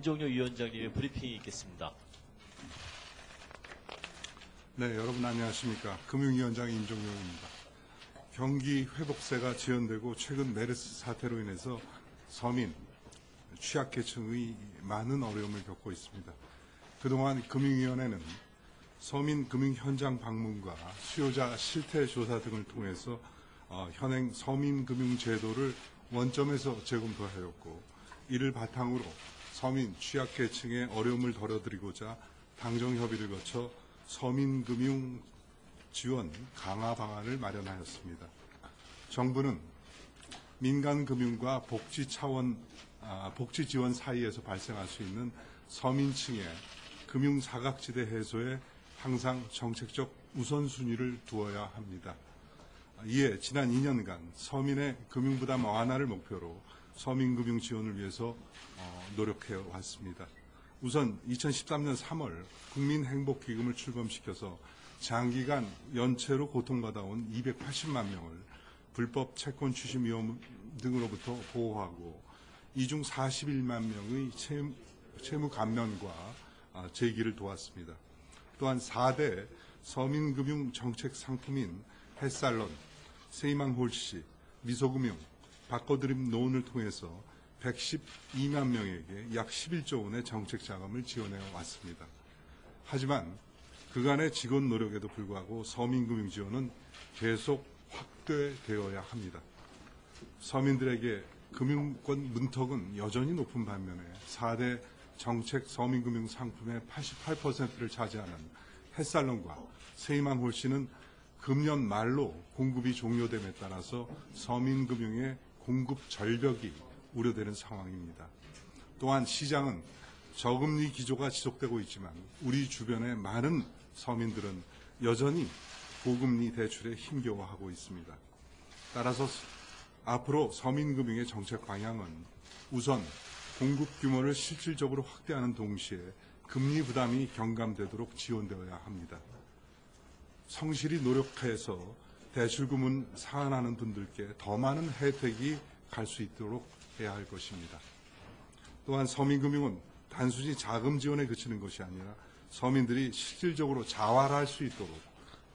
임종효 위원장님의 브리핑이 있겠습니다. 네, 여러분 안녕하십니까. 금융위원장 임종효입니다. 경기 회복세가 지연되고 최근 메르스 사태로 인해서 서민, 취약계층의 많은 어려움을 겪고 있습니다. 그동안 금융위원회는 서민 금융 현장 방문과 수요자 실태 조사 등을 통해서 현행 서민금융제도를 원점에서 재검토하였고, 이를 바탕으로 서민 취약계층의 어려움을 덜어드리고자 당정협의를 거쳐 서민금융 지원 강화 방안을 마련하였습니다. 정부는 민간금융과 복지 지원 사이에서 발생할 수 있는 서민층의 금융 사각지대 해소에 항상 정책적 우선순위를 두어야 합니다. 이에 지난 2년간 서민의 금융부담 완화를 목표로 서민금융 지원을 위해서 노력해 왔습니다. 우선 2013년 3월 국민행복기금을 출범시켜서 장기간 연체로 고통받아온 280만 명을 불법 채권 추심 위험 등으로부터 보호하고, 이 중 41만 명의 채무 감면과 재기를 도왔습니다. 또한 4대 서민금융 정책 상품인 햇살론, 세이망홀씨, 미소금융, 바꿔드림 노은을 통해서 112만 명에게 약 11조 원의 정책 자금을 지원해 왔습니다. 하지만 그간의 직원 노력에도 불구하고 서민금융 지원은 계속 확대되어야 합니다. 서민들에게 금융권 문턱은 여전히 높은 반면에 4대 정책 서민금융 상품의 88%를 차지하는 햇살론과 세이망홀씨는 금년 말로 공급이 종료됨에 따라서 서민금융의 공급 절벽이 우려되는 상황입니다. 또한 시장은 저금리 기조가 지속되고 있지만 우리 주변의 많은 서민들은 여전히 고금리 대출에 힘겨워하고 있습니다. 따라서 앞으로 서민금융의 정책 방향은 우선 공급 규모를 실질적으로 확대하는 동시에 금리 부담이 경감되도록 지원되어야 합니다. 성실히 노력해서 대출금은 상환하는 분들께 더 많은 혜택이 갈 수 있도록 해야 할 것입니다. 또한 서민금융은 단순히 자금 지원에 그치는 것이 아니라 서민들이 실질적으로 자활할 수 있도록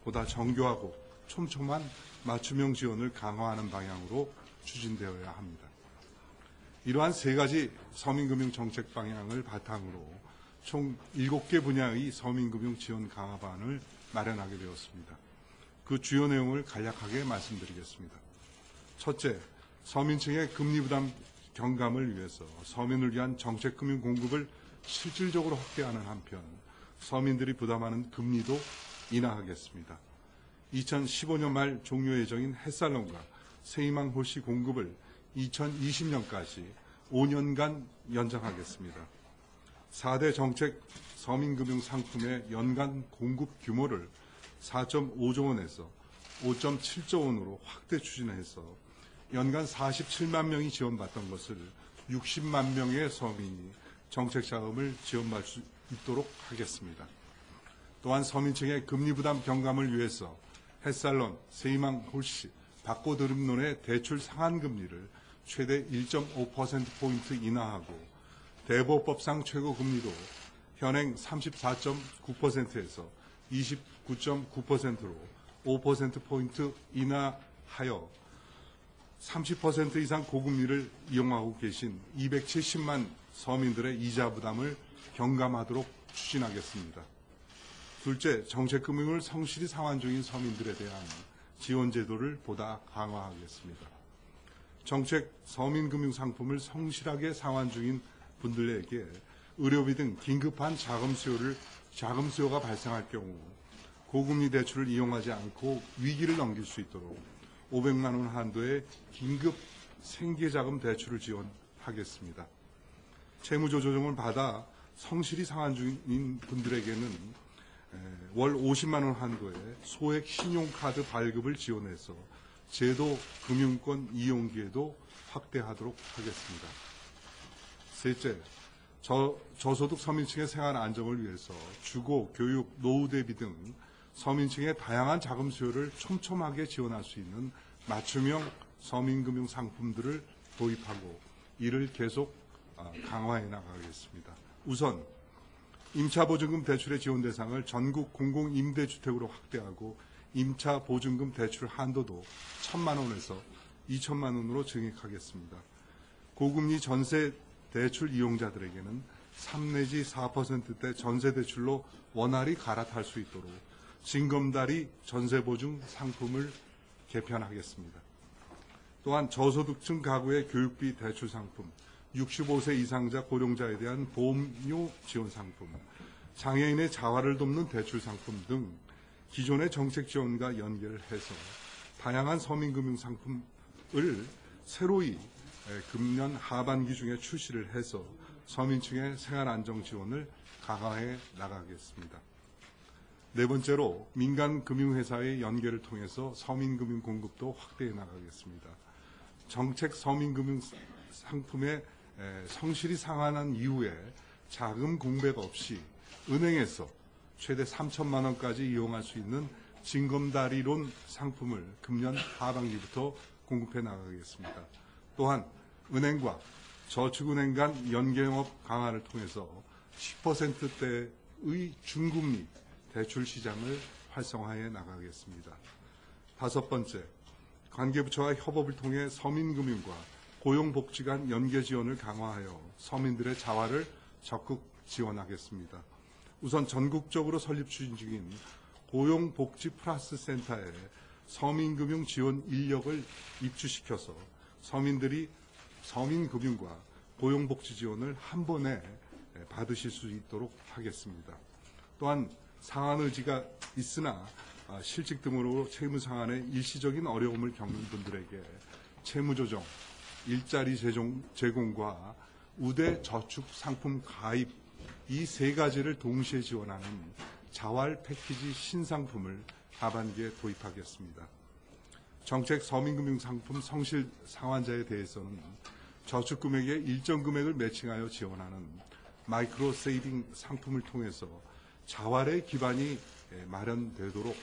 보다 정교하고 촘촘한 맞춤형 지원을 강화하는 방향으로 추진되어야 합니다. 이러한 세 가지 서민금융 정책 방향을 바탕으로 총 7개 분야의 서민금융 지원 강화 방안을 마련하게 되었습니다. 그 주요 내용을 간략하게 말씀드리겠습니다. 첫째, 서민층의 금리 부담 경감을 위해서 서민을 위한 정책금융 공급을 실질적으로 확대하는 한편 서민들이 부담하는 금리도 인하하겠습니다. 2015년 말 종료 예정인 햇살론과 세이망홀씨 공급을 2020년까지 5년간 연장하겠습니다. 4대 정책 서민금융 상품의 연간 공급 규모를 4.5조 원에서 5.7조 원으로 확대 추진해서 연간 47만 명이 지원받던 것을 60만 명의 서민이 정책 자금을 지원받을 수 있도록 하겠습니다. 또한 서민층의 금리 부담 경감을 위해서 햇살론, 세이망홀씨, 바꿔드림론의 대출 상한금리를 최대 1.5%포인트 인하하고 대보법상 최고금리도 현행 34.9%에서 29.9%로 5%포인트 인하하여 30% 이상 고금리를 이용하고 계신 270만 서민들의 이자 부담을 경감하도록 추진하겠습니다. 둘째, 정책금융을 성실히 상환 중인 서민들에 대한 지원 제도를 보다 강화하겠습니다. 정책 서민금융 상품을 성실하게 상환 중인 분들에게 의료비 등 긴급한 자금 수요가 발생할 경우 고금리 대출을 이용하지 않고 위기를 넘길 수 있도록 500만 원 한도의 긴급 생계자금 대출을 지원하겠습니다. 채무조정을 받아 성실히 상환 중인 분들에게는 월 50만 원 한도의 소액 신용카드 발급을 지원해서 제도 금융권 이용기회도 확대하도록 하겠습니다. 셋째, 저소득 서민층의 생활 안정을 위해서 주거, 교육, 노후 대비 등 서민층의 다양한 자금 수요를 촘촘하게 지원할 수 있는 맞춤형 서민금융 상품들을 도입하고 이를 계속 강화해 나가겠습니다. 우선 임차보증금 대출의 지원 대상을 전국 공공임대주택으로 확대하고 임차보증금 대출 한도도 1,000만 원에서 2,000만 원으로 증액하겠습니다. 고금리 전세 대출 이용자들에게는 3 내지 4%대 전세 대출로 원활히 갈아탈 수 있도록 징검다리 전세보증 상품을 개편하겠습니다. 또한 저소득층 가구의 교육비 대출 상품, 65세 이상자 고령자에 대한 보험료 지원 상품, 장애인의 자활을 돕는 대출 상품 등 기존의 정책 지원과 연결해서 다양한 서민금융 상품을 새로이 금년 하반기 중에 출시를 해서 서민층의 생활안정 지원을 강화해 나가겠습니다. 네 번째로 민간금융회사의 연계를 통해서 서민금융 공급도 확대해 나가겠습니다. 정책 서민금융 상품의 성실히 상환한 이후에 자금 공백 없이 은행에서 최대 3천만 원까지 이용할 수 있는 징검다리론 상품을 금년 하반기부터 공급해 나가겠습니다. 또한 은행과 저축은행 간 연계영업 강화를 통해서 10%대의 중금리 대출 시장을 활성화해 나가겠습니다. 다섯 번째, 관계부처와 협업을 통해 서민금융과 고용복지 간 연계 지원을 강화하여 서민들의 자활을 적극 지원하겠습니다. 우선 전국적으로 설립 추진 중인 고용복지 플러스 센터에 서민금융 지원 인력을 입주시켜서 서민들이 서민금융과 고용복지 지원을 한 번에 받으실 수 있도록 하겠습니다. 또한 상환 의지가 있으나 실직 등으로 채무 상환에 일시적인 어려움을 겪는 분들에게 채무조정, 일자리 제공과 우대 저축 상품 가입 이 세 가지를 동시에 지원하는 자활 패키지 신상품을 하반기에 도입하겠습니다. 정책 서민금융 상품 성실 상환자에 대해서는 저축 금액의 일정 금액을 매칭하여 지원하는 마이크로 세이빙 상품을 통해서 자활의 기반이 마련되도록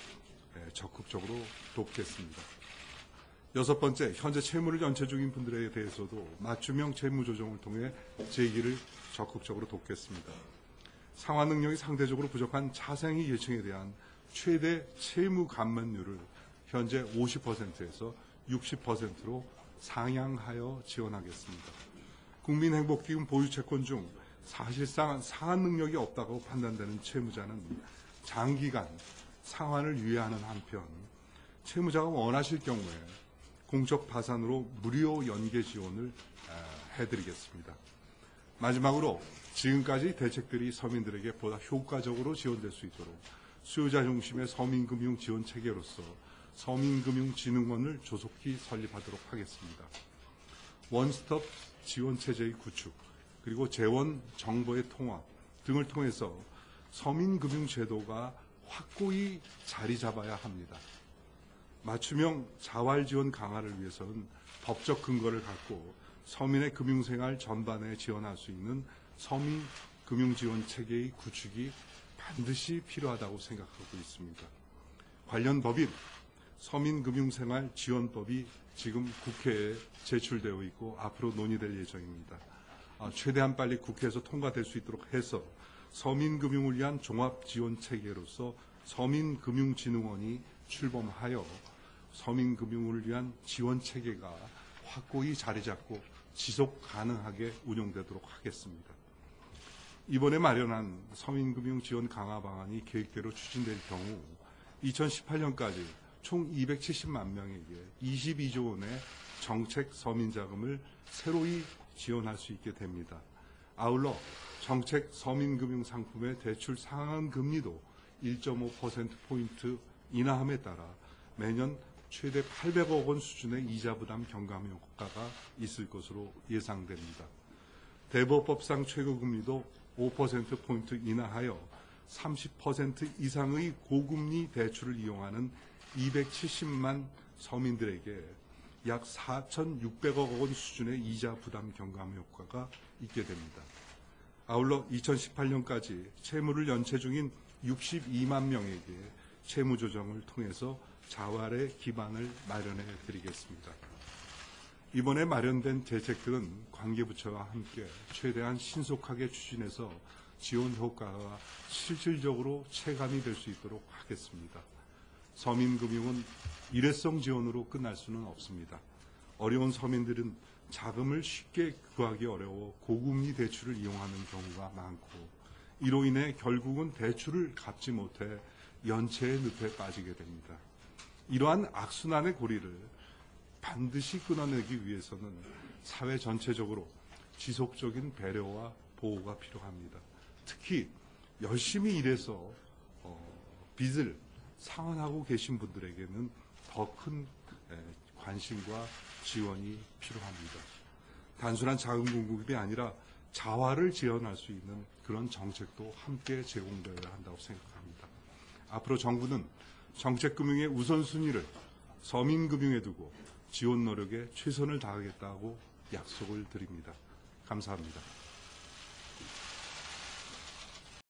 적극적으로 돕겠습니다. 여섯 번째, 현재 채무를 연체 중인 분들에 대해서도 맞춤형 채무 조정을 통해 재기를 적극적으로 돕겠습니다. 상환 능력이 상대적으로 부족한 차생위 계층에 대한 최대 채무 감면율을 현재 50%에서 60%로 상향하여 지원하겠습니다. 국민행복기금 보유채권 중 사실상 상환 능력이 없다고 판단되는 채무자는 장기간 상환을 유예하는 한편 채무자가 원하실 경우에 공적 파산으로 무료 연계 지원을 해드리겠습니다. 마지막으로 지금까지 대책들이 서민들에게 보다 효과적으로 지원될 수 있도록 수요자 중심의 서민금융 지원 체계로서 서민금융진흥원을 조속히 설립하도록 하겠습니다. 원스톱 지원 체제의 구축, 그리고 재원 정보의 통합 등을 통해서 서민금융제도가 확고히 자리 잡아야 합니다. 맞춤형 자활 지원 강화를 위해서는 법적 근거를 갖고 서민의 금융생활 전반에 지원할 수 있는 서민금융지원 체계의 구축이 반드시 필요하다고 생각하고 있습니다. 관련 법인 서민금융생활지원법이 지금 국회에 제출되어 있고 앞으로 논의될 예정입니다. 최대한 빨리 국회에서 통과될 수 있도록 해서 서민금융을 위한 종합지원체계로서 서민금융진흥원이 출범하여 서민금융을 위한 지원체계가 확고히 자리 잡고 지속 가능하게 운영되도록 하겠습니다. 이번에 마련한 서민금융 지원 강화 방안이 계획대로 추진될 경우 2018년까지 총 270만 명에게 22조 원의 정책 서민자금을 새로이 지원할 수 있게 됩니다. 아울러 정책 서민금융 상품의 대출 상환 금리도 1.5%포인트 인하함에 따라 매년 최대 800억 원 수준의 이자 부담 경감 효과가 있을 것으로 예상됩니다. 대법법상 최고금리도 5%포인트 인하하여 30% 이상의 고금리 대출을 이용하는 270만 서민들에게 약 4,600억 원 수준의 이자 부담 경감 효과가 있게 됩니다. 아울러 2018년까지 채무를 연체 중인 62만 명에게 채무 조정을 통해서 자활의 기반을 마련해 드리겠습니다. 이번에 마련된 대책들은 관계부처와 함께 최대한 신속하게 추진해서 지원 효과가 실질적으로 체감이 될 수 있도록 하겠습니다. 서민금융은 일회성 지원으로 끝날 수는 없습니다. 어려운 서민들은 자금을 쉽게 구하기 어려워 고금리 대출을 이용하는 경우가 많고 이로 인해 결국은 대출을 갚지 못해 연체의 늪에 빠지게 됩니다. 이러한 악순환의 고리를 반드시 끊어내기 위해서는 사회 전체적으로 지속적인 배려와 보호가 필요합니다. 특히 열심히 일해서 빚을 상환하고 계신 분들에게는 더 큰 관심과 지원이 필요합니다. 단순한 자금 공급이 아니라 자활을 지원할 수 있는 그런 정책도 함께 제공되어야 한다고 생각합니다. 앞으로 정부는 정책금융의 우선순위를 서민금융에 두고 지원 노력에 최선을 다하겠다고 약속을 드립니다. 감사합니다.